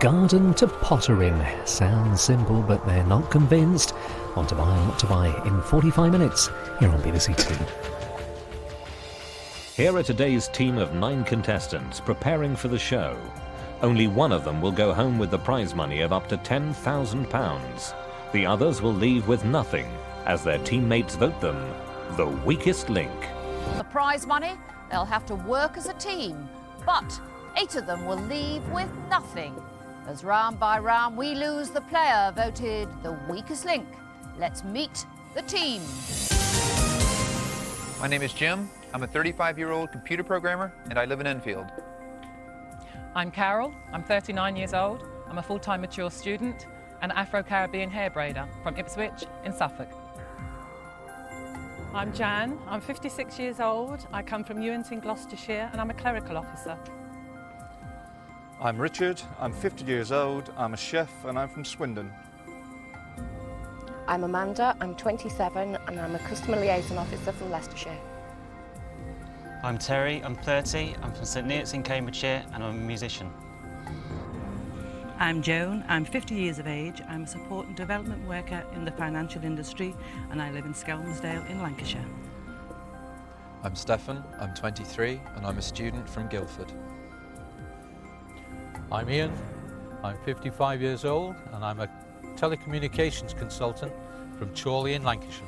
garden to pottering. Sounds simple, but they're not convinced. On To Buy and What to Buy in 45 minutes here on BBC Two. Here are today's team of 9 contestants preparing for the show. Only one of them will go home with the prize money of up to £10,000. The others will leave with nothing, as their teammates vote them the weakest link. The prize money, they'll have to work as a team, but 8 of them will leave with nothing. As round by round we lose the player voted the weakest link. Let's meet the team. My name is Jim. I'm a 35-year-old computer programmer and I live in Enfield. I'm Carol. I'm 39 years old. I'm a full-time mature student and Afro-Caribbean hair braider from Ipswich in Suffolk. I'm Jan. I'm 56 years old. I come from Ewington, Gloucestershire, and I'm a clerical officer. I'm Richard. I'm 50 years old. I'm a chef and I'm from Swindon. I'm Amanda. I'm 27 and I'm a customer liaison officer from Leicestershire. I'm Terry. I'm 30. I'm from St Neots in Cambridgeshire and I'm a musician. I'm Joan. I'm 50 years of age. I'm a support and development worker in the financial industry and I live in Skelmersdale in Lancashire. I'm Stefan. I'm 23 and I'm a student from Guildford. I'm Ian. I'm 55 years old and I'm a telecommunications consultant from Chorley in Lancashire.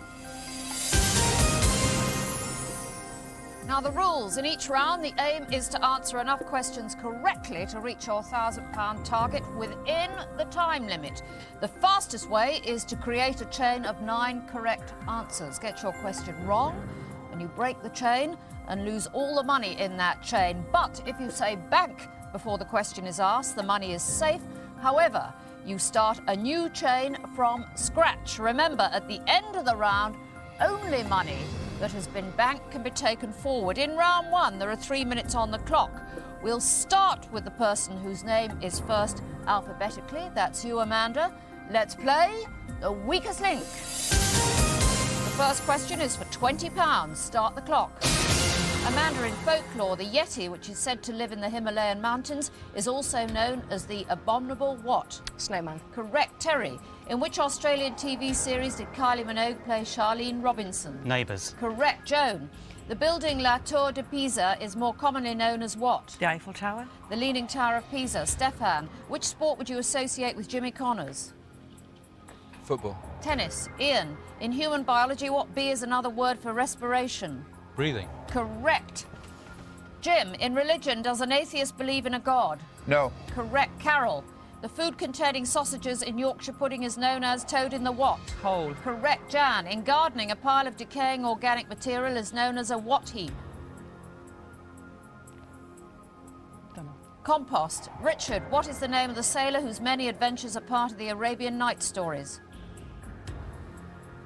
Now the rules. In each round, the aim is to answer enough questions correctly to reach your £1,000 target within the time limit. The fastest way is to create a chain of 9 correct answers. Get your question wrong and you break the chain and lose all the money in that chain. But if you say bank before the question is asked, the money is safe. However, you start a new chain from scratch. Remember, at the end of the round, only money that has been banked can be taken forward. In round 1, there are 3 minutes on the clock. We'll start with the person whose name is first alphabetically. That's you, Amanda. Let's play the weakest link. The first question is for £20. Start the clock. Amanda, in folklore, the Yeti, which is said to live in the Himalayan mountains, is also known as the abominable what? Snowman. Correct. Terry, in which Australian TV series did Kylie Minogue play Charlene Robinson? Neighbours. Correct. Joan, the building La Tour de Pisa is more commonly known as what? The Eiffel Tower. The Leaning Tower of Pisa. Stefan, which sport would you associate with Jimmy Connors? Football. Tennis. Ian, in human biology, what B is another word for respiration? Breathing. Correct. Jim, in religion, does an atheist believe in a god? No. Correct. Carol, the food containing sausages in Yorkshire pudding is known as toad in the what? Hole. Correct. Jan, in gardening, a pile of decaying organic material is known as a what heap? Don't know. Compost. Richard, what is the name of the sailor whose many adventures are part of the Arabian Nights stories?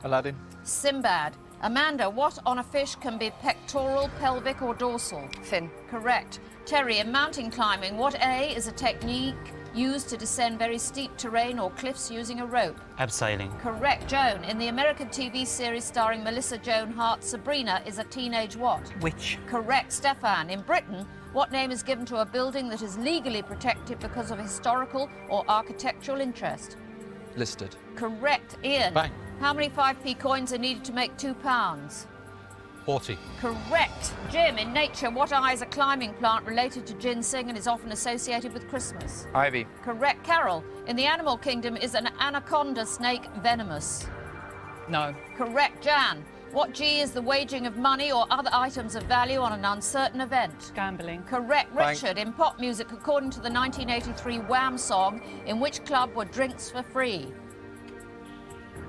Aladdin. Sinbad. Amanda, what on a fish can be pectoral, pelvic or dorsal? Fin. Correct. Terry, in mountain climbing, what A is a technique used to descend very steep terrain or cliffs using a rope? Abseiling. Correct. Joan, in the American TV series starring Melissa Joan Hart, Sabrina is a teenage what? Witch. Correct. Stefan, in Britain, what name is given to a building that is legally protected because of historical or architectural interest? Listed. Correct. Ian, Bang. how many 5p coins are needed to make £2? 40. Correct. Jim, in nature, what eye is a climbing plant related to ginseng and is often associated with Christmas? Ivy. Correct. Carol, in the animal kingdom, is an anaconda snake venomous? No. Correct. Jan, what G is the waging of money or other items of value on an uncertain event? Gambling. Correct. Bank. Richard, in pop music, according to the 1983 Wham song, in which club were drinks for free?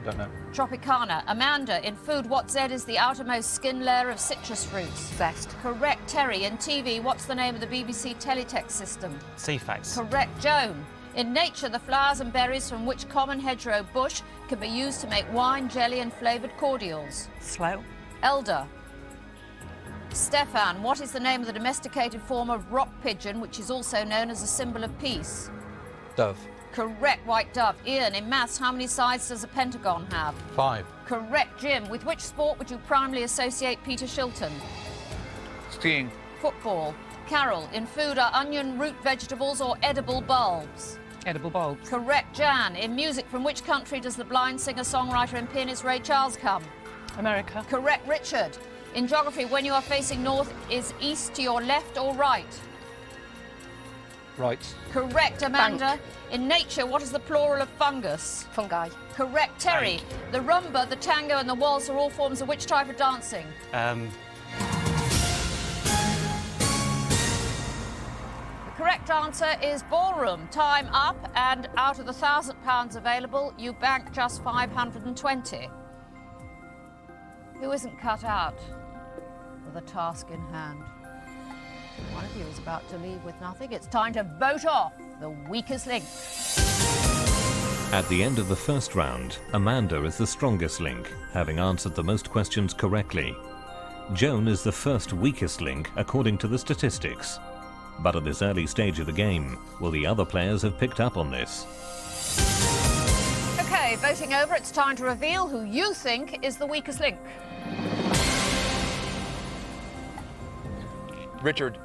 Don't know. Tropicana. Amanda, in food, what Z is the outermost skin layer of citrus fruits? Zest. Correct. Terry, in TV, what's the name of the BBC teletext system? Ceefax. Correct. Joan, in nature, the flowers and berries from which common hedgerow bush can be used to make wine, jelly and flavoured cordials? Slow. Elder. Stefan, what is the name of the domesticated form of rock pigeon, which is also known as a symbol of peace? Dove. Correct. White dove. Ian, in maths, how many sides does a pentagon have? 5. Correct. Jim, with which sport would you primarily associate Peter Shilton? Skiing. Football. Carol, in food, are onion root vegetables or edible bulbs? Edible bulbs. Correct, Jan. In music, from which country does the blind singer-songwriter and pianist Ray Charles come? America. Correct, Richard. In geography, when you are facing north, is east to your left or right? Right. Correct, Amanda. In nature, what is the plural of fungus? Fungi. Correct, Terry. The rumba, the tango and the waltz are all forms of which type of dancing? The correct answer is ballroom. Time up, and out of the £1,000 available, you bank just 520. Who isn't cut out with a task in hand? One of you is about to leave with nothing. It's time to vote off the weakest link. At the end of the first round, Amanda is the strongest link, having answered the most questions correctly. Joan is the first weakest link according to the statistics. But at this early stage of the game, will the other players have picked up on this? OK, voting over, it's time to reveal who you think is the weakest link. Richard.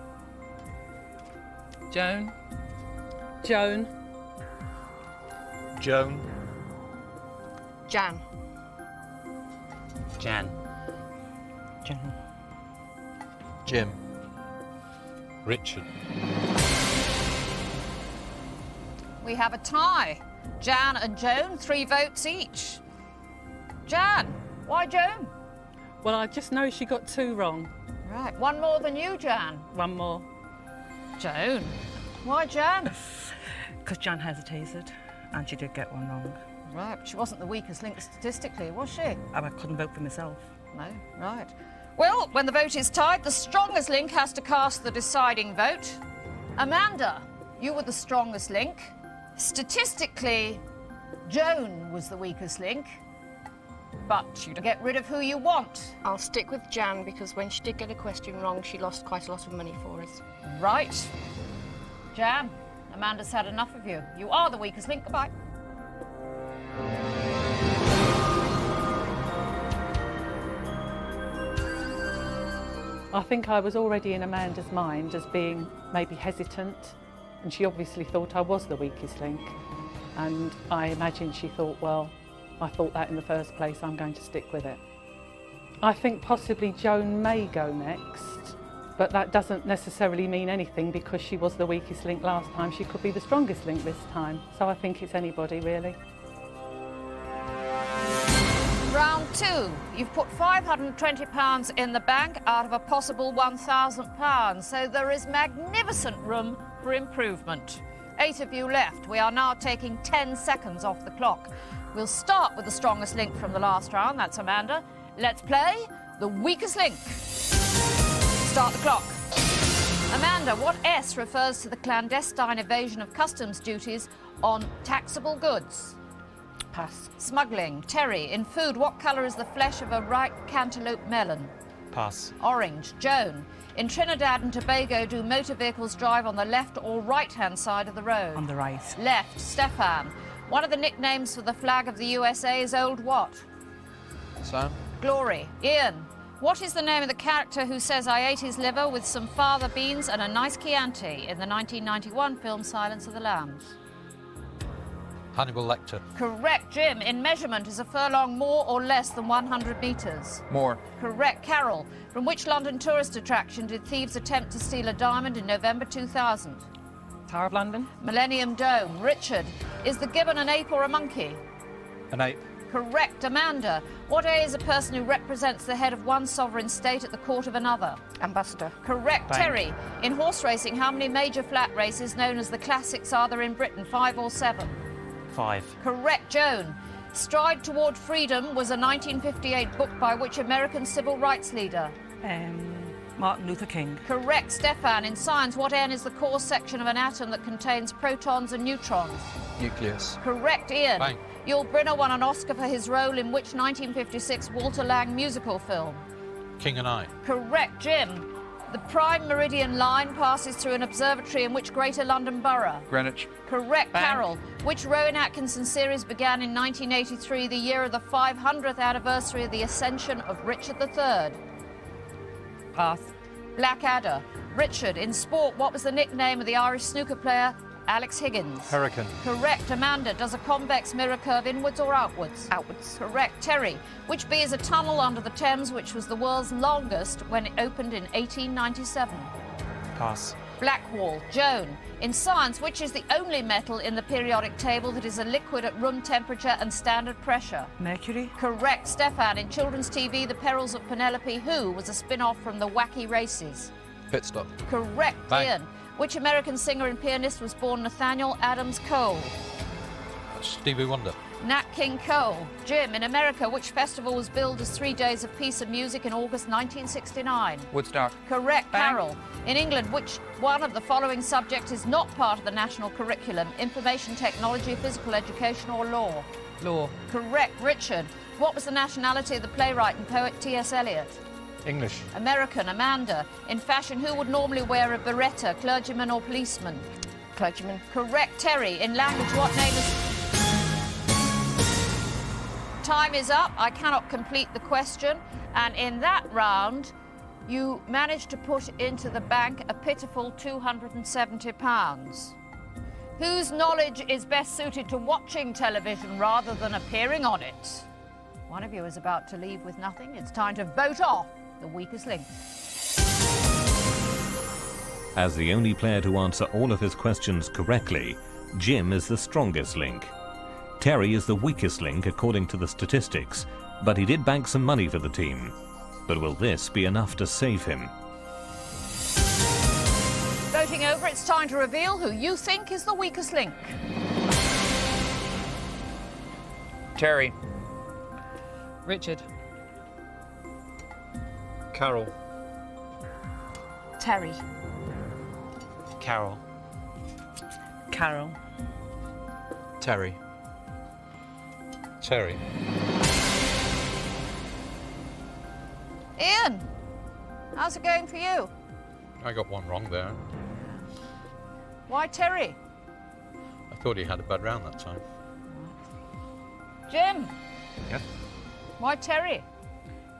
Joan. Joan. Joan. Jan. Jan. Jan. Jim. Richard. We have a tie. Jan and Joan, 3 votes each. Jan, why Joan? Well, I just know she got 2 wrong. Right, one more than you, Jan. One more. Joan, why Jan? Because Jan hesitated and she did get one wrong. Right, but she wasn't the weakest link statistically, was she? I couldn't vote for myself. No, right. Well, when the vote is tied, the strongest link has to cast the deciding vote. Amanda, you were the strongest link. Statistically, Joan was the weakest link. But you get rid of who you want. I'll stick with Jan because when she did get a question wrong, she lost quite a lot of money for us. Right. Jan, Amanda's had enough of you. You are the weakest link. Goodbye. I think I was already in Amanda's mind as being maybe hesitant, and she obviously thought I was the weakest link. And I imagine she thought, well, I thought that in the first place, I'm going to stick with it. I think possibly Joan may go next, but that doesn't necessarily mean anything because she was the weakest link last time. She could be the strongest link this time. So I think it's anybody, really. Round 2. You've put £520 in the bank out of a possible £1,000. So there is magnificent room for improvement. 8 of you left. We are now taking 10 seconds off the clock. We'll start with the strongest link from the last round. That's Amanda. Let's play the weakest link. Start the clock. Amanda, what S refers to the clandestine evasion of customs duties on taxable goods? Pass. Smuggling. Terry, in food, what colour is the flesh of a ripe cantaloupe melon? Pass. Orange. Joan, in Trinidad and Tobago, do motor vehicles drive on the left or right-hand side of the road? On the right. Left. Stefan, one of the nicknames for the flag of the USA is Old what? Sam. Glory. Ian, what is the name of the character who says, I ate his liver with some fava beans and a nice Chianti in the 1991 film Silence of the Lambs? Hannibal Lecter. Correct, Jim. In measurement, is a furlong more or less than 100 metres? More. Correct, Carol. From which London tourist attraction did thieves attempt to steal a diamond in November 2000? Tower of London. Millennium Dome. Richard, is the gibbon an ape or a monkey? An ape. Correct, Amanda. What A is a person who represents the head of one sovereign state at the court of another? Ambassador. Correct, Bank. Terry. In horse racing, how many major flat races known as the classics are there in Britain? 5 or 7? 5. Correct, Joan. Stride Toward Freedom was a 1958 book by which American civil rights leader? Martin Luther King. Correct, Stefan. In science, what N is the core section of an atom that contains protons and neutrons? Nucleus. Correct, Ian. Bang. Yul Brynner won an Oscar for his role in which 1956 Walter Lang musical film? King and I. Correct, Jim. The Prime Meridian Line passes through an observatory in which Greater London borough? Greenwich. Correct, Bang. Carol. Which Rowan Atkinson series began in 1983, the year of the 500th anniversary of the ascension of Richard III? Pass. Blackadder. Richard, in sport, what was the nickname of the Irish snooker player Alex Higgins. Hurricane. Correct. Amanda, does a convex mirror curve inwards or outwards? Outwards. Correct. Terry, which B is a tunnel under the Thames which was the world's longest when it opened in 1897? Pass. Blackwall. Joan, in science, which is the only metal in the periodic table that is a liquid at room temperature and standard pressure? Mercury. Correct. Stefan, in children's TV, The Perils of Penelope, who was a spin-off from The Wacky Races? Pit stop. Correct. Bang. Ian, which American singer and pianist was born Nathaniel Adams Cole? Stevie Wonder. Nat King Cole. Jim, in America, which festival was billed as 3 days of peace and music in August 1969? Woodstock. Correct. Bang. Carol, in England, which one of the following subjects is not part of the national curriculum? Information technology, physical education or law? Law. Correct. Richard, what was the nationality of the playwright and poet T.S. Eliot? English. American. Amanda, in fashion, who would normally wear a beretta, clergyman or policeman? Clergyman. Correct. Terry, in language, what name is... Time is up. I cannot complete the question. And in that round, you managed to put into the bank a pitiful £270. Whose knowledge is best suited to watching television rather than appearing on it? One of you is about to leave with nothing. It's time to vote off the weakest link. As the only player to answer all of his questions correctly, Jim is the strongest link. Terry is the weakest link according to the statistics, but he did bank some money for the team. But will this be enough to save him? Voting over, it's time to reveal who you think is the weakest link. Terry. Richard. Carol. Terry. Carol. Carol. Terry. Terry. Ian, how's it going for you? I got one wrong there. Why Terry? I thought he had a bad round that time. Jim, Yes. why Terry?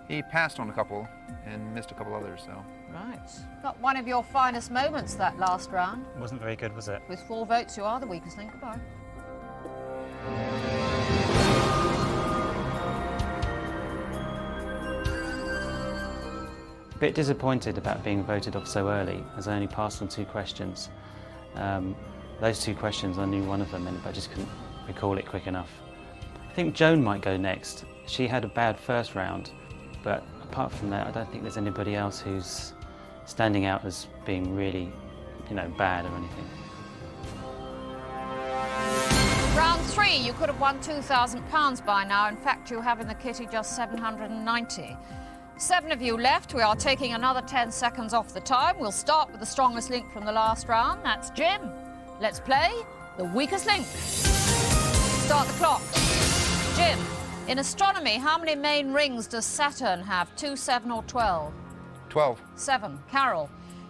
He passed on a couple and missed a couple others, so. Right. Not one of your finest moments, that last round. Wasn't very good, was it? With 4 votes, you are the weakest link. Goodbye. Bit disappointed about being voted off so early, as I only passed on 2 questions. Those 2 questions, I knew one of them, but I just couldn't recall it quick enough. I think Joan might go next. She had a bad first round, but apart from that, I don't think there's anybody else who's standing out as being really, bad or anything. Round 3, you could have won £2,000 by now. In fact, you have in the kitty just 790. 7 of you left. We are taking another 10 seconds off the time. We'll start with the strongest link from the last round. That's Jim. Let's play the weakest link. Start the clock. Jim, in astronomy, how many main rings does Saturn have? 2, 7 or 12? 12. 7. Carol,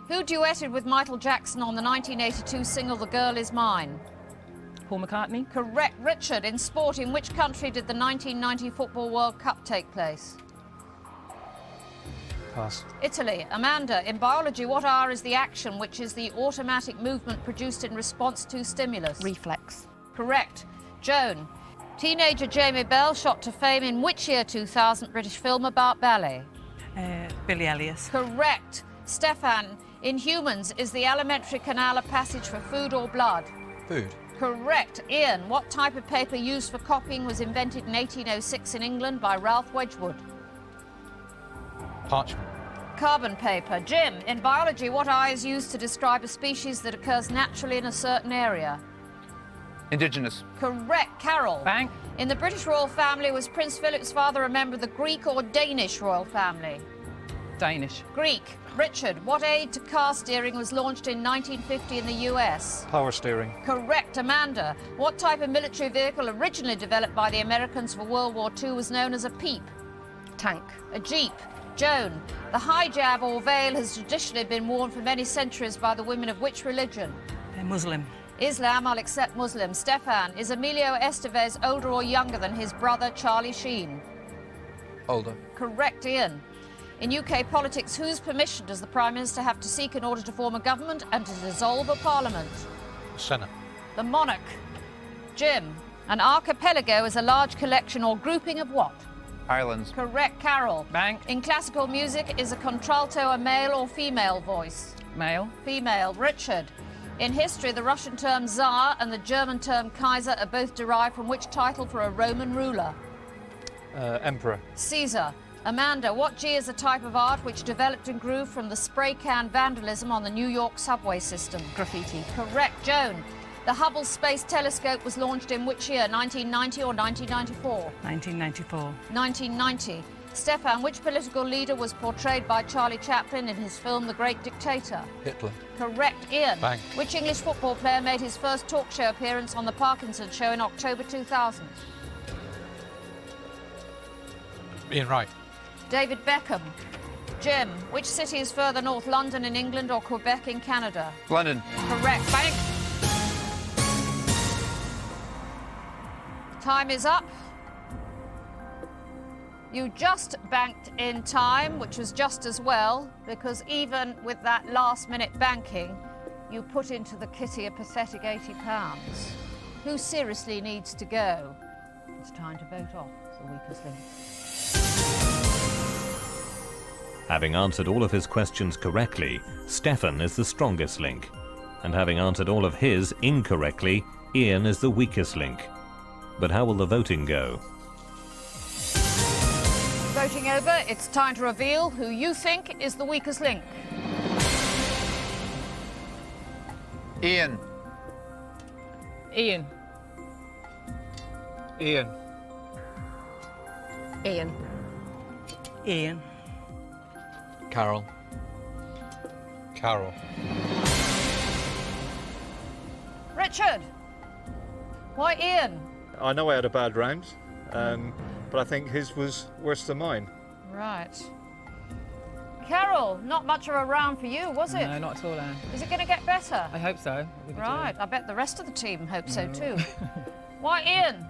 who duetted with Michael Jackson on the 1982 single The Girl Is Mine? Paul McCartney. Correct. Richard, in sport, in which country did the 1990 Football World Cup take place? Pass. Italy. Amanda, in biology, what R is the action which is the automatic movement produced in response to stimulus? Reflex. Correct. Joan, teenager Jamie Bell shot to fame in which year 2000 British film about ballet? Billy Elliot. Correct. Stefan, in humans, is the alimentary canal a passage for food or blood? Food. Correct. Ian, what type of paper used for copying was invented in 1806 in England by Ralph Wedgwood? Parchment. Carbon paper. Jim, in biology, what I is used to describe a species that occurs naturally in a certain area? Indigenous. Correct. Carol. Bang. In the British royal family, was Prince Philip's father a member of the Greek or Danish royal family? Danish. Greek. Richard, what aid to car steering was launched in 1950 in the US? Power steering. Correct. Amanda, what type of military vehicle originally developed by the Americans for World War II was known as a peep? Tank. A jeep. Joan, the hijab or veil has traditionally been worn for many centuries by the women of which religion? Muslim. Islam, I'll accept Muslim. Stefan, is Emilio Estevez older or younger than his brother Charlie Sheen? Older. Correct. Ian, in UK politics, whose permission does the Prime Minister have to seek in order to form a government and to dissolve a parliament? Senate. The monarch. Jim. An archipelago is a large collection or grouping of what? Islands. Correct, Carol. Bank. In classical music, is a contralto a male or female voice? Male. Female. Richard. In history, the Russian term Tsar and the German term Kaiser are both derived from which title for a Roman ruler? Emperor. Caesar. Amanda, what G is a type of art which developed and grew from the spray can vandalism on the New York subway system? Graffiti. Correct, Joan. The Hubble Space Telescope was launched in which year, 1990 or 1994? 1994. 1990. Stefan, which political leader was portrayed by Charlie Chaplin in his film The Great Dictator? Hitler. Correct, Ian. Bang. Which English football player made his first talk show appearance on The Parkinson Show in October 2000? Ian Wright. David Beckham. Jim, which city is further north, London in England or Quebec in Canada? London. Correct. Bank. Time is up. You just banked in time, which was just as well, because even with that last-minute banking, you put into the kitty a pathetic £80. Who seriously needs to go? It's time to vote off the weakest link. Having answered all of his questions correctly, Stefan is the strongest link. And having answered all of his incorrectly, Ian is the weakest link. But how will the voting go? Voting over, it's time to reveal who you think is the weakest link. Ian. Ian. Ian. Ian. Ian. Carol. Carol. Richard. Why Ian? I know I had a bad round, but I think his was worse than mine. Right. Carol, not much of a round for you, was it? No, not at all, Anne. Is it going to get better? I hope so. I really do. Right, I bet the rest of the team hope so too. Why Ian?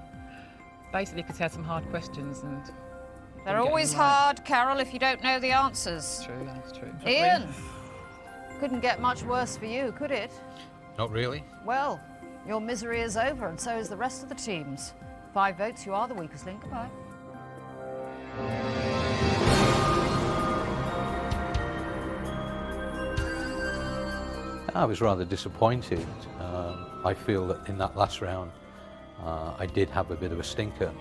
Basically, because he had some hard questions and... They're didn't get always them right. hard, Carol, if you don't know the answers. True, that's true. Ian, couldn't get much worse for you, could it? Not really. Well, your misery is over, and so is the rest of the teams. 5 votes, you are the weakest link. Goodbye. I was rather disappointed. I feel that in that last round, I did have a bit of a stinker,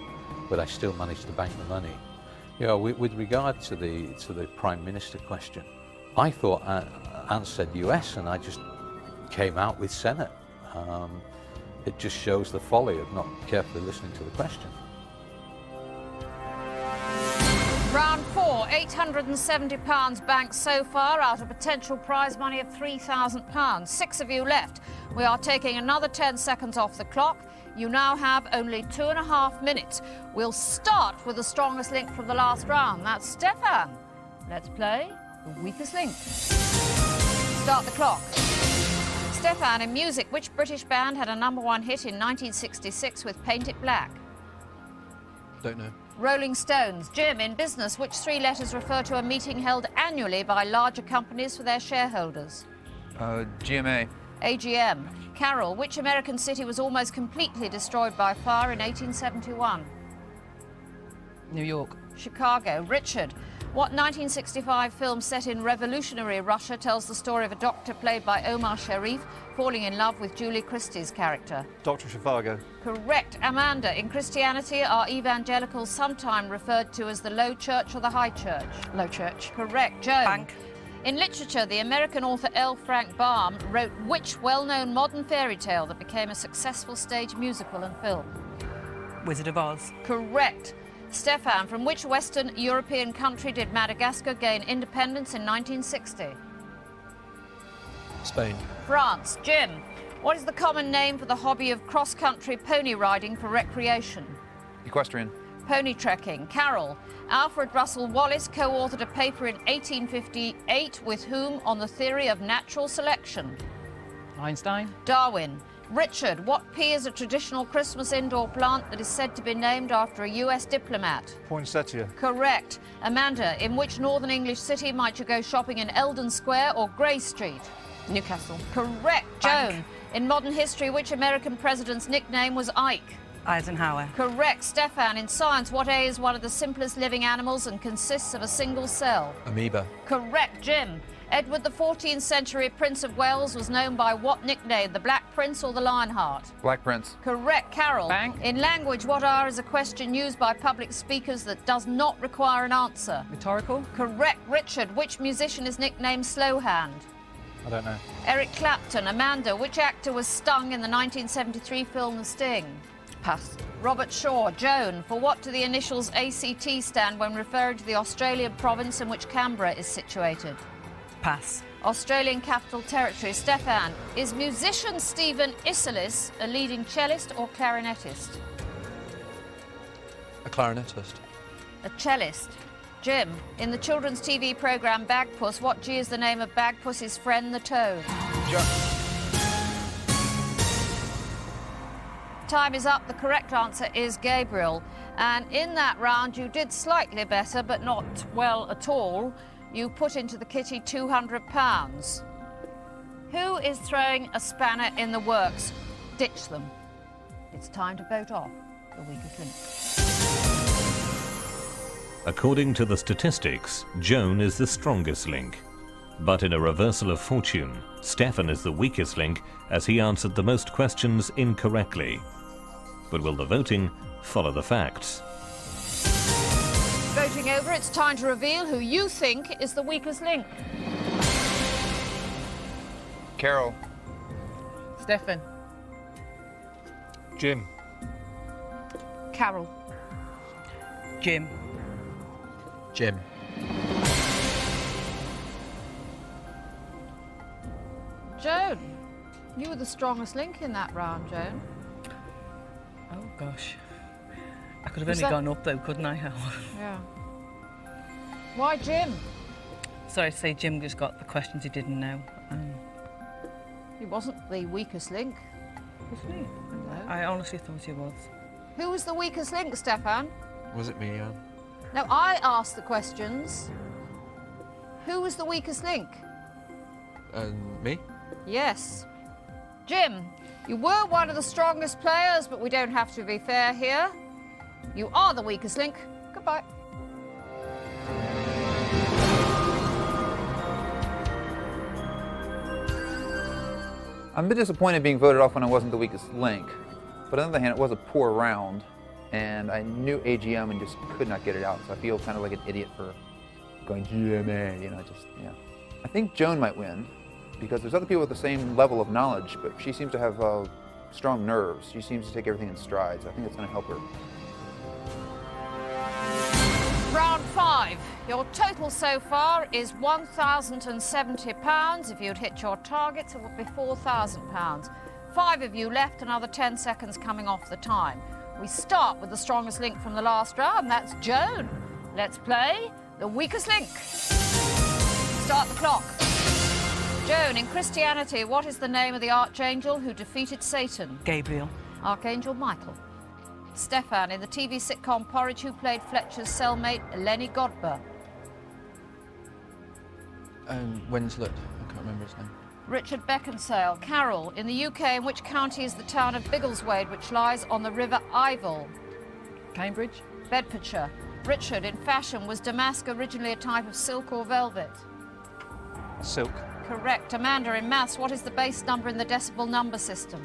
but I still managed to bank the money. You know, with regard to the Prime Minister question, I thought Anne said US, and I just came out with Senate. It just shows the folly of not carefully listening to the question. Round 4, £870 banked so far out of potential prize money of £3,000. 6 of you left. We are taking another 10 seconds off the clock. You now have only 2.5 minutes. We'll start with the strongest link from the last round. That's Stefan. Let's play the weakest link. Start the clock. Stefan, in music, which British band had a #1 hit in 1966 with Paint It Black? Don't know. Rolling Stones. Jim, in business, which 3 letters refer to a meeting held annually by larger companies for their shareholders? GMA. AGM. Carol, which American city was almost completely destroyed by fire in 1871? New York. Chicago. Richard, what 1965 film set in revolutionary Russia tells the story of a doctor played by Omar Sharif falling in love with Julie Christie's character? Dr. Zhivago. Correct. Amanda, in Christianity, are evangelicals sometimes referred to as the low church or the high church? Low church. Correct. Joan. Bank. In literature, the American author L. Frank Baum wrote which well-known modern fairy tale that became a successful stage musical and film? Wizard of Oz. Correct. Stefan, from which Western European country did Madagascar gain independence in 1960? Spain. France. Jim, what is the common name for the hobby of cross-country pony riding for recreation? Equestrian. Pony trekking. Carol, Alfred Russel Wallace co-authored a paper in 1858 with whom on the theory of natural selection? Einstein. Darwin. Richard, what pea is a traditional Christmas indoor plant that is said to be named after a US diplomat? Poinsettia. Correct. Amanda, in which northern English city might you go shopping in Eldon Square or Grey Street? Newcastle. Correct. Joan. In modern history, which American president's nickname was Ike? Eisenhower. Correct. Stefan. In science, what A is one of the simplest living animals and consists of a single cell? Amoeba. Correct. Jim. Edward, the 14th century Prince of Wales, was known by what nickname? The Black Prince or the Lionheart? Black Prince. Correct. Carol. Bang. In language, what R is a question used by public speakers that does not require an answer? Rhetorical. Correct. Richard. Which musician is nicknamed Slowhand? I don't know. Eric Clapton. Amanda. Which actor was stung in the 1973 film The Sting? Pass. Robert Shaw. Joan. For what do the initials ACT stand when referring to the Australian province in which Canberra is situated? Pass. Australian Capital Territory. Stefan. Is musician Stephen Isserlis a leading cellist or clarinetist? A clarinetist. A cellist. Jim. In the children's TV programme Bagpuss, what G is the name of Bagpuss's friend the toad? Time is up. The correct answer is Gabriel. And in that round, you did slightly better, but not well at all. You put into the kitty £200. Who is throwing a spanner in the works? Ditch them. It's time to vote off the weakest link. According to the statistics, Joan is the strongest link. But in a reversal of fortune, Stefan is the weakest link as he answered the most questions incorrectly. But will the voting follow the facts? Voting over, it's time to reveal who you think is the weakest link. Carol. Stefan. Jim. Carol. Jim. Jim. Joan. You were the strongest link in that round, Joan. Oh, gosh. I could have Was only that- gone up, though, couldn't I? Yeah. Why Jim? Sorry to say Jim just got the questions he didn't know. He wasn't the weakest link. Wasn't he? No. I honestly thought he was. Who was the weakest link, Stefan? Was it me, Anne? No, I asked the questions. Who was the weakest link? Me? Yes. Jim, you were one of the strongest players, but we don't have to be fair here. You are the weakest link. Goodbye. I'm a bit disappointed being voted off when I wasn't the weakest link. But on the other hand, it was a poor round, and I knew AGM and just could not get it out. So I feel kind of like an idiot for going GMA, you know, just, yeah. I think Joan might win, because there's other people with the same level of knowledge, but she seems to have strong nerves. She seems to take everything in strides. I think it's going to help her. Round 5. Your total so far is £1,070. If you'd hit your targets, it would be £4,000. 5 of you left, another 10 seconds coming off the time. We start with the strongest link from the last round, that's Joan. Let's play the weakest link. Start the clock. Joan, in Christianity, what is the name of the archangel who defeated Satan? Gabriel. Archangel Michael. Stefan, in the TV sitcom Porridge, who played Fletcher's cellmate, Lenny Godber? Winslet. I can't remember his name. Richard Beckinsale. Carol, in the UK, in which county is the town of Biggleswade, which lies on the River Ivel? Cambridge. Bedfordshire. Richard, in fashion, was damask originally a type of silk or velvet? Silk. Correct. Amanda, in maths, what is the base number in the decimal number system?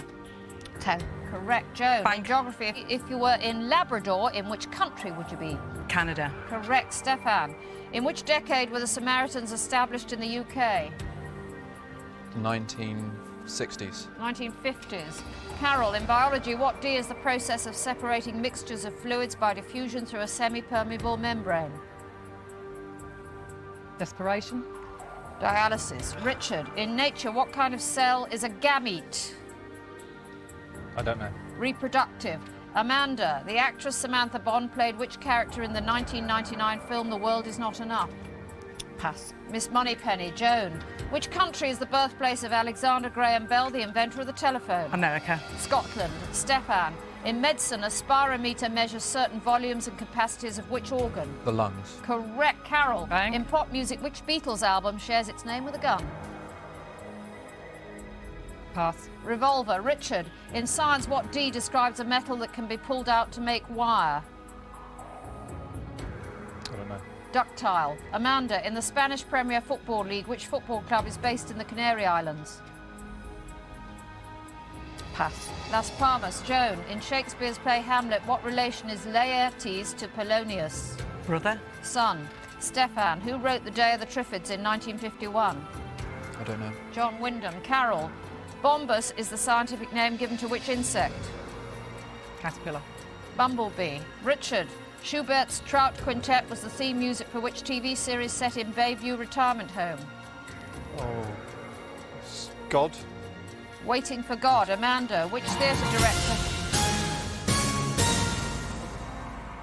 10. Correct. Joan, in geography, if you were in Labrador, in which country would you be? Canada. Correct. Stefan, in which decade were the Samaritans established in the UK? The 1960s. 1950s. Carol, in biology, what D is the process of separating mixtures of fluids by diffusion through a semi-permeable membrane? Desperation. Dialysis. Richard, in nature, what kind of cell is a gamete? I don't know. Reproductive. Amanda, the actress Samantha Bond played which character in the 1999 film The World Is Not Enough? Pass. Miss Moneypenny. Joan, which country is the birthplace of Alexander Graham Bell, the inventor of the telephone? America. Scotland. Stefan, in medicine, a spirometer measures certain volumes and capacities of which organ? The lungs. Correct. Carol, Bang. in pop music, which Beatles album shares its name with a gun? Pass. Revolver. Richard. In science, what D describes a metal that can be pulled out to make wire? I don't know. Ductile. Amanda. In the Spanish Premier Football League, which football club is based in the Canary Islands? Pass. Las Palmas. Joan. In Shakespeare's play Hamlet, what relation is Laertes to Polonius? Brother. Son. Stefan. Who wrote The Day of the Triffids in 1951? I don't know. John Wyndham. Carol. Bombus is the scientific name given to which insect? Caterpillar. Bumblebee. Richard. Schubert's Trout Quintet was the theme music for which TV series set in Bayview Retirement Home? Oh. God. Waiting for God. Amanda. Which theatre director?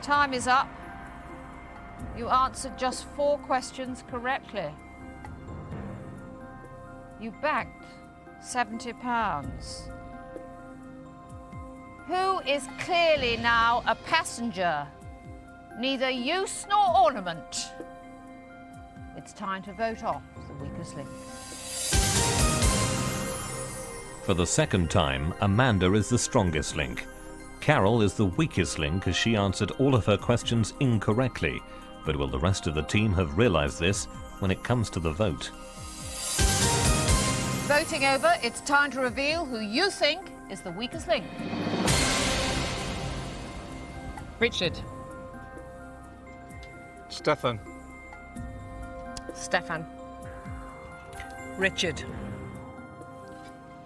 Time is up. You answered just 4 questions correctly. You banked £70. Who is clearly now a passenger? Neither use nor ornament. It's time to vote off the weakest link. For the second time, Amanda is the strongest link. Carol is the weakest link as she answered all of her questions incorrectly. But will the rest of the team have realised this when it comes to the vote? Voting over, it's time to reveal who you think is the weakest link. Richard. Stefan. Stefan. Richard.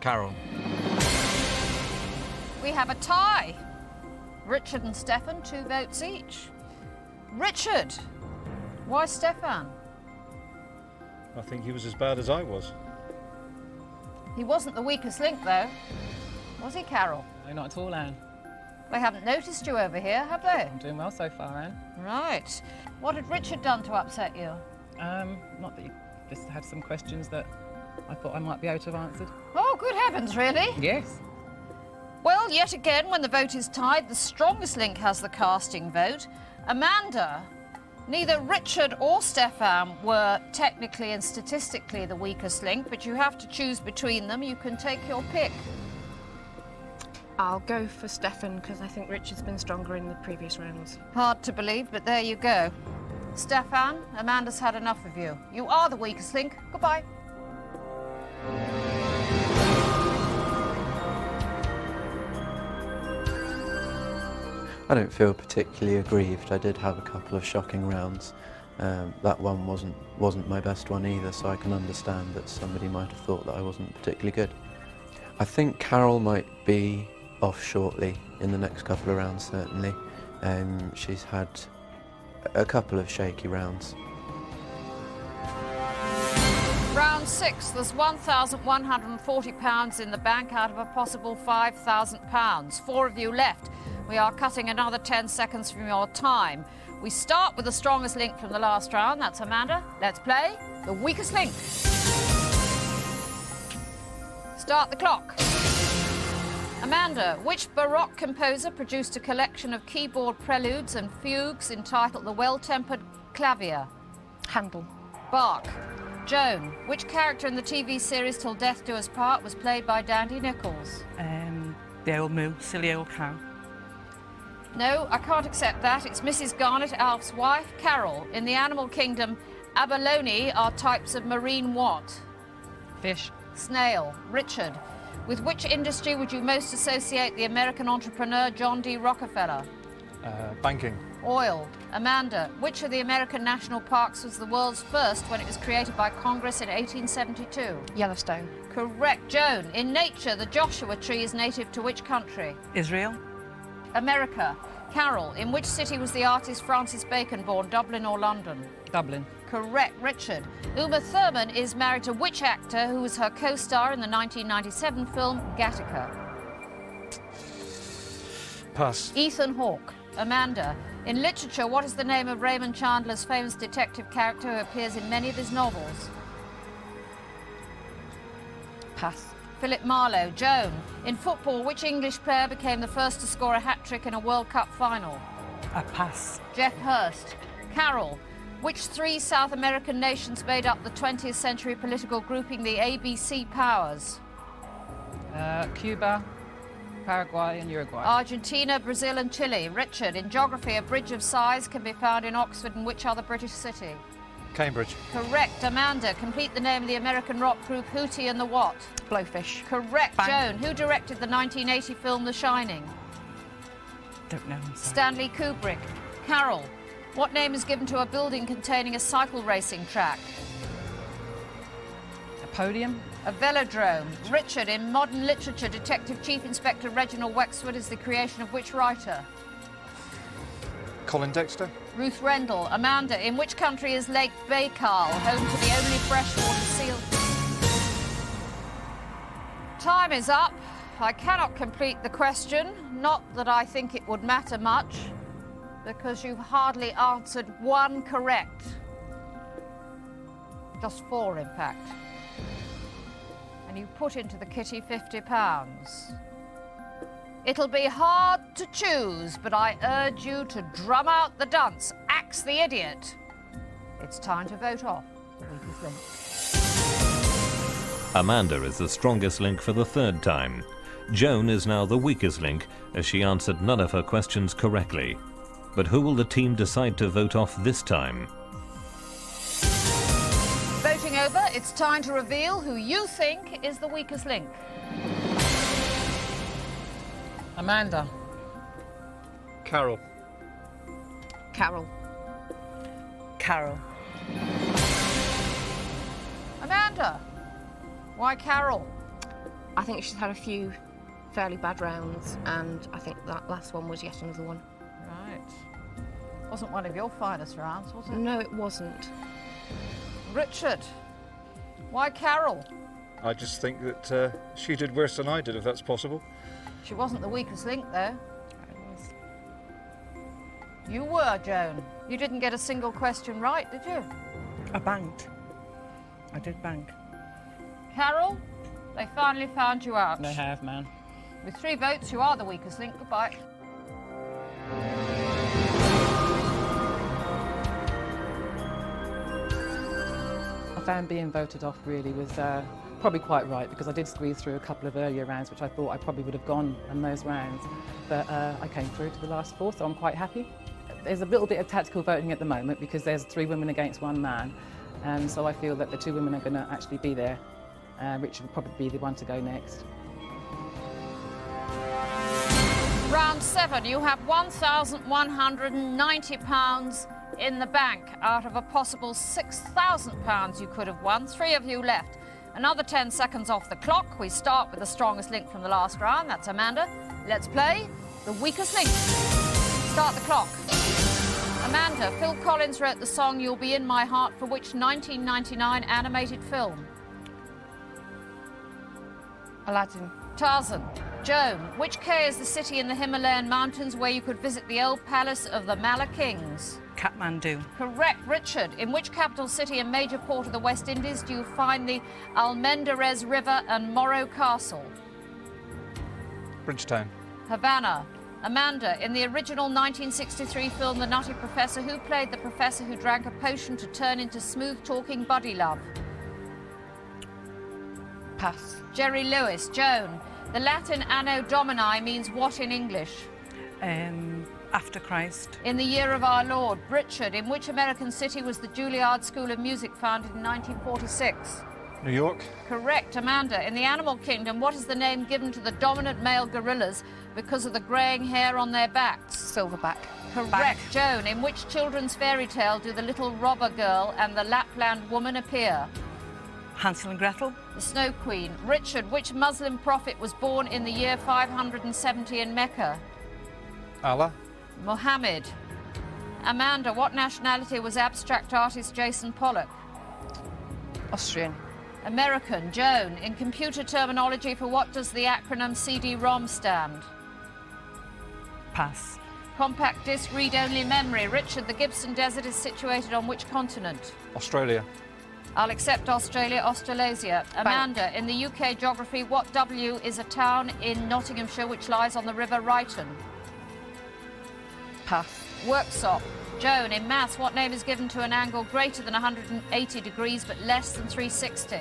Carol. We have a tie. Richard and Stefan, 2 votes each. Richard. Why Stefan? I think he was as bad as I was. He wasn't the weakest link, though. Was he, Carol? No, not at all, Anne. They haven't noticed you over here, have they? I'm doing well so far, Anne. Right. What had Richard done to upset you? Not that you just had some questions that I thought I might be able to have answered. Oh, good heavens, really? Yes. Well, yet again, when the vote is tied, the strongest link has the casting vote. Amanda, neither Richard or Stefan were technically and statistically the weakest link, but you have to choose between them. You can take your pick. I'll go for Stefan because I think Richard's been stronger in the previous rounds. Hard to believe, but there you go. Stefan, Amanda's had enough of you. You are the weakest link. Goodbye. I don't feel particularly aggrieved. I did have a couple of shocking rounds. That one wasn't my best one either, so I can understand that somebody might have thought that I wasn't particularly good. I think Carol might be off shortly in the next couple of rounds, certainly. She's had a couple of shaky rounds. Round 6, there's £1,140 in the bank out of a possible £5,000. 4 of you left. We are cutting another 10 seconds from your time. We start with the strongest link from the last round. That's Amanda. Let's play the weakest link. Start the clock. Amanda, which Baroque composer produced a collection of keyboard preludes and fugues entitled The Well-Tempered Clavier? Handel. Bach. Joan, which character in the TV series Till Death Do Us Part was played by Dandy Nichols? The old moo, silly old cow. No, I can't accept that. It's Mrs. Garnet, Alf's wife. Carol, in the animal kingdom, abalone are types of marine what? Fish. Snail. Richard, with which industry would you most associate the American entrepreneur John D. Rockefeller? Banking. Oil. Amanda, which of the American national parks was the world's first when it was created by Congress in 1872? Yellowstone. Correct. Joan, in nature, the Joshua tree is native to which country? Israel. America. Carol, in which city was the artist Francis Bacon born, Dublin or London? Dublin. Correct. Richard, Uma Thurman is married to which actor who was her co-star in the 1997 film Gattaca? Pass. Ethan Hawke. Amanda, in literature, what is the name of Raymond Chandler's famous detective character who appears in many of his novels? Pass. Philip Marlowe. Joan, in football, which English player became the first to score a hat-trick in a World Cup final? A pass. Jeff Hurst. Carol, which 3 South American nations made up the 20th century political grouping the ABC Powers? Cuba, Paraguay and Uruguay. Argentina, Brazil and Chile. Richard, in geography, a bridge of size can be found in Oxford and which other British city? Cambridge. Correct. Amanda, complete the name of the American rock group Hootie and the what? Blowfish. Correct. Bang. Joan, who directed the 1980 film The Shining? Don't know. I'm sorry. Stanley Kubrick. Carol, what name is given to a building containing a cycle racing track? A podium. A velodrome. Richard, in modern literature, Detective Chief Inspector Reginald Wexford is the creation of which writer? Colin Dexter. Ruth Rendell. Amanda, in which country is Lake Baikal home to the only freshwater seal? Time is up. I cannot complete the question. Not that I think it would matter much, because you've hardly answered one correct. Just 4, in fact. And you put into the kitty £50. It'll be hard to choose, but I urge you to drum out the dunce, axe the idiot. It's time to vote off the weakest link. Amanda is the strongest link for the 3rd time. Joan is now the weakest link, as she answered none of her questions correctly. But who will the team decide to vote off this time? Voting over, it's time to reveal who you think is the weakest link. Amanda. Carol. Carol. Carol. Amanda. Why Carol? I think she's had a few fairly bad rounds, and I think that last one was yet another one. Right. Wasn't one of your finest rounds, was it? No, it wasn't. Richard. Why Carol? I just think that she did worse than I did, if that's possible. She wasn't the weakest link, though. You were, Joan. You didn't get a single question right, did you? I banked. I did bank. Carol, they finally found you out. They have, man. With 3 votes, you are the weakest link. Goodbye. I found being voted off really was probably quite right, because I did squeeze through a couple of earlier rounds, which I thought I probably would have gone in those rounds. But I came through to the last 4, so I'm quite happy. There's a little bit of tactical voting at the moment, because there's 3 women against 1 man. And so I feel that the 2 women are going to actually be there. Richard will probably be the one to go next. Round 7, you have £1,190 in the bank out of a possible £6,000 you could have won. 3 of you left. Another 10 seconds off the clock. We start with the strongest link from the last round. That's Amanda. Let's play the weakest link. Start the clock. Amanda, Phil Collins wrote the song You'll Be In My Heart for which 1999 animated film? Aladdin. Tarzan. Joan, which K is the city in the Himalayan mountains where you could visit the old palace of the Mala Kings? Kathmandu. Correct. Richard, in which capital city and major port of the West Indies do you find the Almendarez River and Morro Castle? Bridgetown. Havana. Amanda, in the original 1963 film The Nutty Professor, who played the professor who drank a potion to turn into smooth-talking buddy love? Pass. Jerry Lewis. Joan, the Latin Anno Domini means what in English? After Christ. In the year of our Lord. Richard, in which American city was the Juilliard School of Music founded in 1946? New York. Correct. Amanda, in the animal kingdom, what is the name given to the dominant male gorillas because of the greying hair on their backs? Silverback. Correct. Joan, in which children's fairy tale do the little robber girl and the Lapland woman appear? Hansel and Gretel. The Snow Queen. Richard, which Muslim prophet was born in the year 570 in Mecca? Allah. Mohammed. Amanda, what nationality was abstract artist Jason Pollock? Austrian. American. Joan, in computer terminology, for what does the acronym CD-ROM stand? Pass. Compact disc read-only memory. Richard, the Gibson Desert is situated on which continent? Australia. I'll accept Australia, Australasia. Amanda, in the UK geography, what W is a town in Nottinghamshire which lies on the River Ryton? Pass. Worksop. Joan, in maths, what name is given to an angle greater than 180 degrees but less than 360?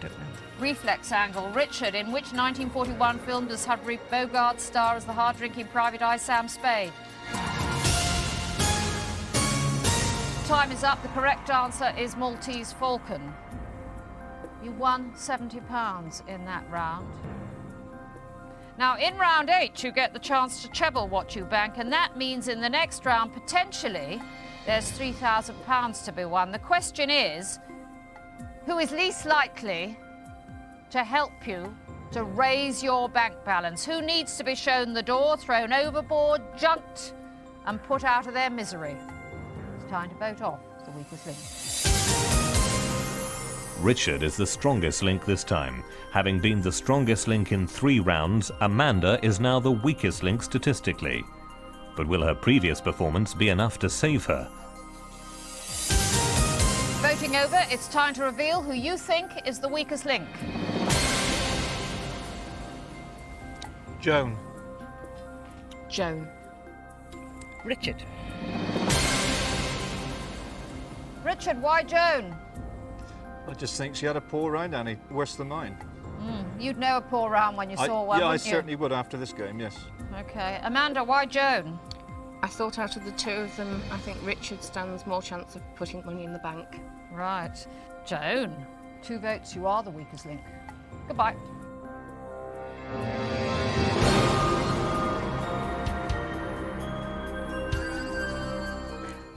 Don't know. Reflex angle. Richard, in which 1941 film does Humphrey Bogart star as the hard-drinking private eye Sam Spade? Time is up. The correct answer is Maltese Falcon. You won £70 in that round. Now, in round 8, you get the chance to treble what you bank, and that means in the next round, potentially, there's £3,000 to be won. The question is, who is least likely to help you to raise your bank balance? Who needs to be shown the door, thrown overboard, junked, and put out of their misery? It's time to vote off the weakest link. Richard is the strongest link this time. Having been the strongest link in 3 rounds, Amanda is now the weakest link statistically. But will her previous performance be enough to save her? Voting over, it's time to reveal who you think is the weakest link. Joan. Joan. Richard. Richard, why Joan? I just think she had a poor round, Annie. Worse than mine. You'd know a poor round when you saw one, Yeah, I wouldn't you? certainly would after this game, yes. OK. Amanda, why Joan? I thought out of the 2 of them, I think Richard stands more chance of putting money in the bank. Right. Joan. 2 votes, you are the weakest link. Goodbye.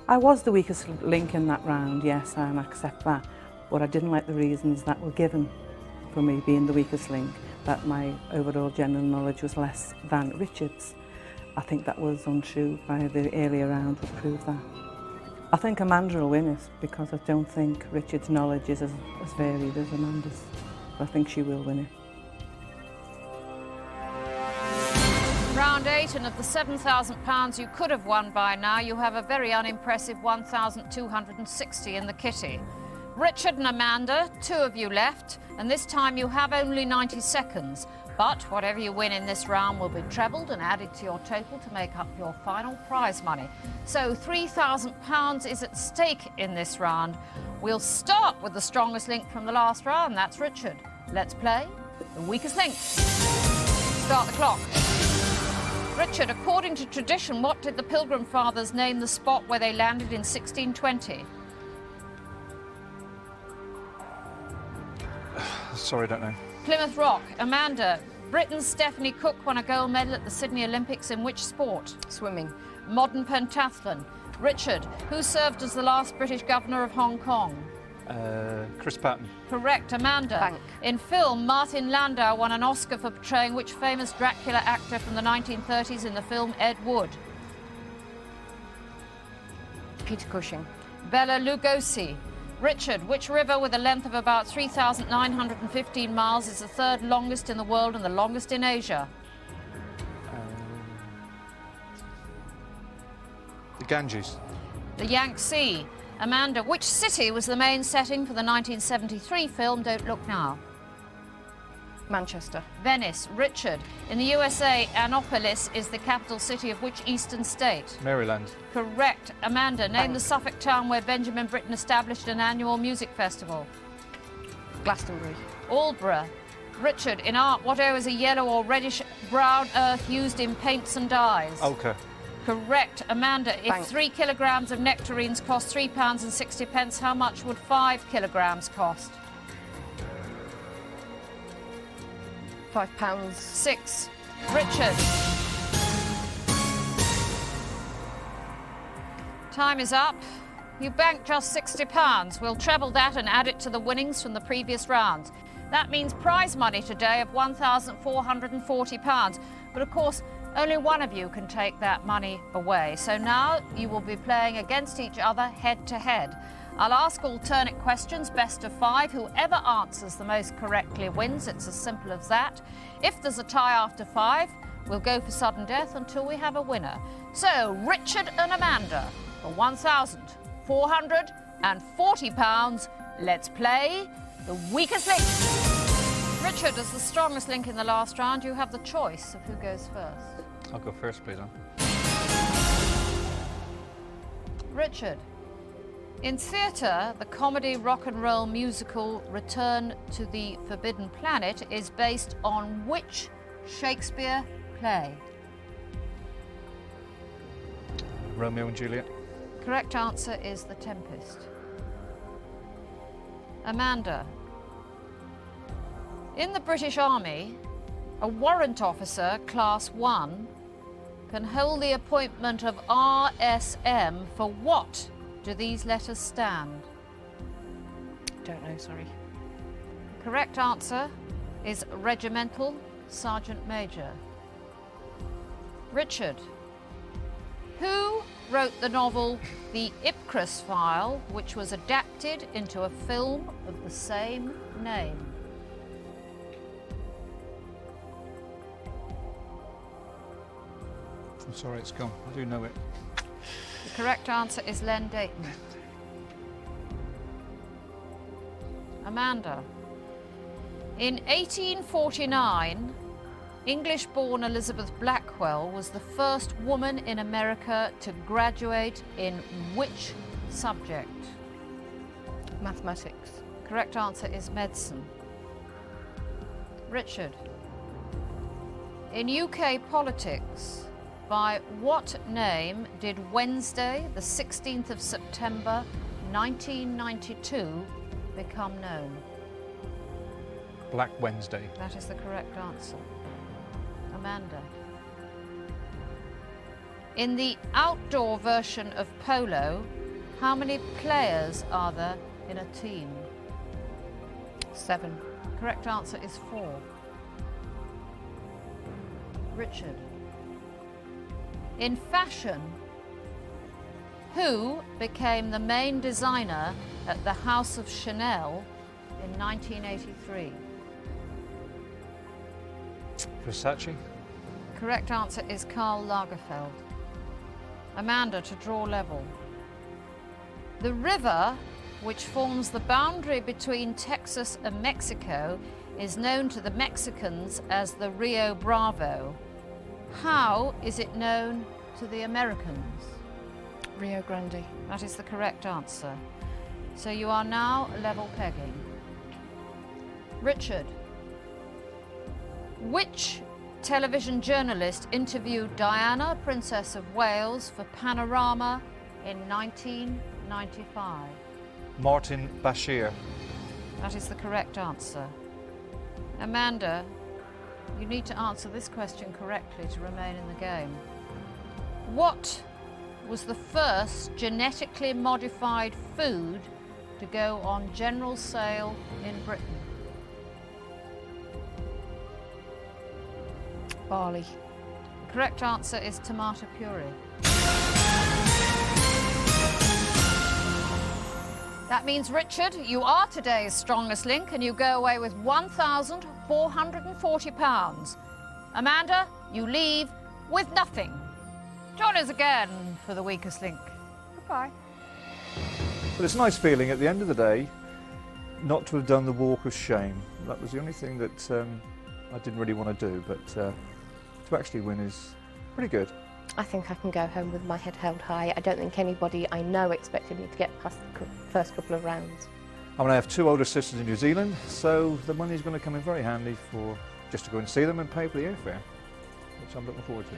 I was the weakest link in that round, yes, I accept that. But I didn't like the reasons that were given for me being the weakest link, that my overall general knowledge was less than Richard's. I think that was untrue. The earlier round would prove that. I think Amanda will win it because I don't think Richard's knowledge is as varied as Amanda's. But I think she will win it. Round 8, and of the £7,000 you could have won by now, you have a very unimpressive 1,260 in the kitty. Richard and Amanda, 2 of you left, and this time you have only 90 seconds. But whatever you win in this round will be trebled and added to your total to make up your final prize money. So £3,000 is at stake in this round. We'll start with the strongest link from the last round, that's Richard. Let's play the weakest link. Start the clock. Richard, according to tradition, what did the Pilgrim Fathers name the spot where they landed in 1620? Sorry, I don't know. Plymouth Rock. Amanda, Britain's Stephanie Cook won a gold medal at the Sydney Olympics in which sport? Swimming. Modern pentathlon. Richard, who served as the last British governor of Hong Kong? Chris Patton. Correct. Amanda. Bank. In film, Martin Landau won an Oscar for portraying which famous Dracula actor from the 1930s in the film Ed Wood? Peter Cushing. Bela Lugosi. Richard, which river with a length of about 3,915 miles is the 3rd longest in the world and the longest in Asia? The Ganges. The Yangtze. Amanda, which city was the main setting for the 1973 film Don't Look Now? Manchester. Venice. Richard, in the USA, Annapolis is the capital city of which eastern state? Maryland. Correct. Amanda, name the Suffolk town where Benjamin Britten established an annual music festival. Glastonbury. Aldborough. Richard, in art, what air is a yellow or reddish-brown earth used in paints and dyes? Ochre. Correct. Amanda, if Bank. 3 kilograms of nectarines cost £3.60, how much would 5 kilograms cost? £5. 6. Richard. Time is up. You banked just £60. We'll treble that and add it to the winnings from the previous rounds. That means prize money today of £1,440. But of course, only one of you can take that money away. So now you will be playing against each other head to head. I'll ask alternate questions, best of 5. Whoever answers the most correctly wins. It's as simple as that. If there's a tie after 5, we'll go for sudden death until we have a winner. So, Richard and Amanda, for £1,440, let's play the weakest link. Richard, as the strongest link in the last round, you have the choice of who goes first. I'll go first, please, Anne. Richard, In theatre, the comedy rock and roll musical Return to the Forbidden Planet is based on which Shakespeare play? Romeo and Juliet. Correct answer is The Tempest. Amanda. In the British Army, a warrant officer, Class 1, can hold the appointment of RSM for what do these letters stand? Don't know, sorry. The correct answer is Regimental Sergeant Major. Richard. Who wrote the novel The Ipcress File, which was adapted into a film of the same name? I'm sorry, it's gone. I do know it. The correct answer is Len Dayton. Amanda. In 1849, English-born Elizabeth Blackwell was the first woman in America to graduate in which subject? Mathematics. Correct answer is medicine. Richard. In UK politics, by what name did Wednesday, the 16th of September, 1992, become known? Black Wednesday. That is the correct answer. Amanda. In the outdoor version of polo, how many players are there in a team? 7. Correct answer is 4. Richard. In fashion, who became the main designer at the House of Chanel in 1983? Versace. Correct answer is Karl Lagerfeld. Amanda, to draw level. The river which forms the boundary between Texas and Mexico is known to the Mexicans as the Rio Bravo. How is it known to the Americans? Rio Grande. That is the correct answer. So you are now level pegging. Richard. Which television journalist interviewed Diana, Princess of Wales, for Panorama in 1995? Martin Bashir. That is the correct answer. Amanda, you need to answer this question correctly to remain in the game. What was the first genetically modified food to go on general sale in Britain? Barley. The correct answer is tomato puree. That means, Richard, you are today's strongest link and you go away with £1,440. Amanda, you leave with nothing. Join us again for the weakest link. Goodbye. But it's a nice feeling at the end of the day not to have done the walk of shame. That was the only thing that I didn't really want to do, but to actually win is pretty good. I think I can go home with my head held high. I don't think anybody I know expected me to get past the first couple of rounds. I mean, I have 2 older sisters in New Zealand, so the money's going to come in very handy for just to go and see them and pay for the airfare, which I'm looking forward to.